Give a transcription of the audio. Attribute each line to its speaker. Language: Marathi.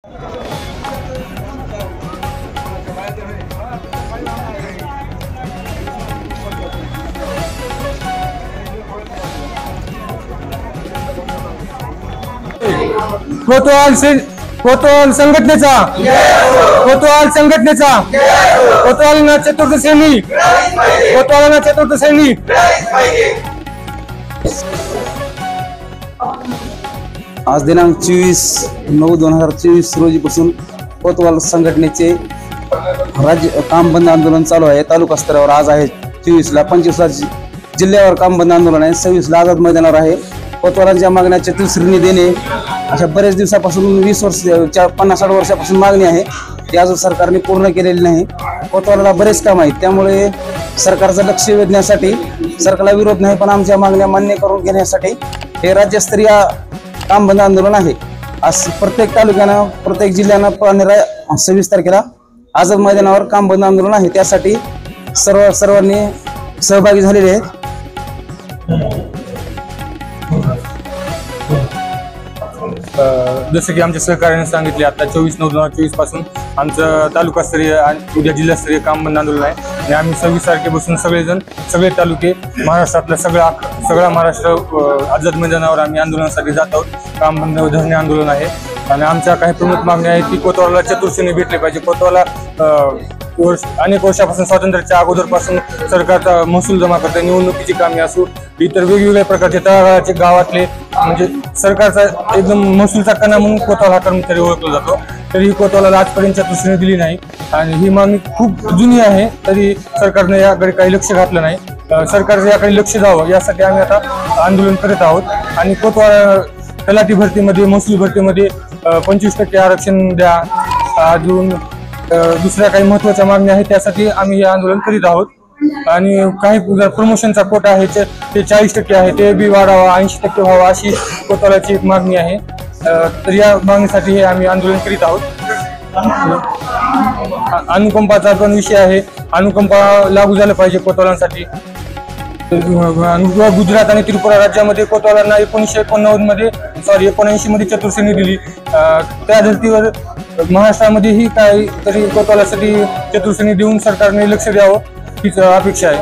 Speaker 1: कोतवाल संघटनेचा कोतवाल चतुर्थ सैनिक
Speaker 2: आज दिनांक 24/9/2024 रोजीपासून कोतवाल संघटनेचे राज्य काम बंद आंदोलन चालू आहे। तालुका स्तरावर आज आहे 24ला, 25ला जिल्ह्यावर काम बंद आंदोलन आहे, 26ला आझाद मैदानावर आहे। कोतवालांच्या मागण्या चतुश्रेणी देणे अशा बरेच दिवसापासून 50-60 वर्षापासून मागणी आहे, ती अजून सरकारने पूर्ण केलेली नाही। कोतवालाला बरेच काम आहेत, त्यामुळे सरकारचं लक्ष वेधण्यासाठी सरकारला विरोध नाही, पण आमच्या मागण्या मान्य करून घेण्यासाठी हे राज्यस्तरीय काम बंद आंदोलन आहे। आज प्रत्येक तालुक्यानं प्रत्येक जिल्ह्यानं 26 तारखेला आझाद मैदानावर काम बंद आंदोलन आहे, त्यासाठी सर्वांनी सहभागी झालेले आहेत।
Speaker 1: जसं की आमच्या सहकार्याने सांगितले, आता 24/9/2024 पासून आमचं तालुकास्तरीय आणि उद्या जिल्हास्तरीय काम बंद आंदोलन आहे आणि आम्ही 26 तारखेपासून सगळे तालुके महाराष्ट्रातला सगळा महाराष्ट्र आझाद मैदानावर आम्ही आंदोलनासाठी जात आहोत। काम बंद धरणे आंदोलन आहे आणि आमच्या काही प्रमुख मागण्या आहेत की कोतवालाला चतुर्श्रेणी भेटले पाहिजे। कोतवाला अनेक वर्षापासून स्वातंत्र्याच्या अगोदरपासून सरकारचा महसूल जमा करते, निवडणुकीची कामे असो, इतर वेगवेगळ्या प्रकारचे तळागाळाचे गावातले म्हणजे सरकारचा एकदम महसूलचा कणा म्हणून कोतवाल हा कर्मचारी ओळखला जातो। तरी कोतवालाला आजपर्यंत चतुर्श्रेणी दिली नाही आणि ही मागणी खूप जुनी आहे, तरी सरकारने याकडे काही लक्ष घातलं नाही। सरकारचं याकडे लक्ष द्यावं यासाठी आम्ही आता आंदोलन करत आहोत आणि कोतवाल तलाठी भरतीमध्ये, महसूल भरतीमध्ये 25% आरक्षण द्या, अजून दुसऱ्या काही महत्त्वाच्या मागण्या आहेत, त्यासाठी आम्ही हे आंदोलन करीत आहोत। आणि काही प्रमोशनचा कोटा आहे ते 40% आहे, ते बी वाढावा, 80% व्हावा, अशी कोतवालाची एक मागणी आहे। तर या मागणीसाठी हे आम्ही आंदोलन करीत आहोत। अनुकंपाचा पण विषय आहे, अनुकंपा लागू झाला पाहिजे कोतवालांसाठी। गुजरात आणि त्रिपुरा राज्यामध्ये कोतवालांना 1989 मध्ये चतुर्श्रेणी दिली, त्या धर्तीवर महाराष्ट्रामध्येही काहीतरी कोतवालासाठी चतुर्श्रेणी देऊन सरकारने लक्ष द्यावं हीच अपेक्षा आहे।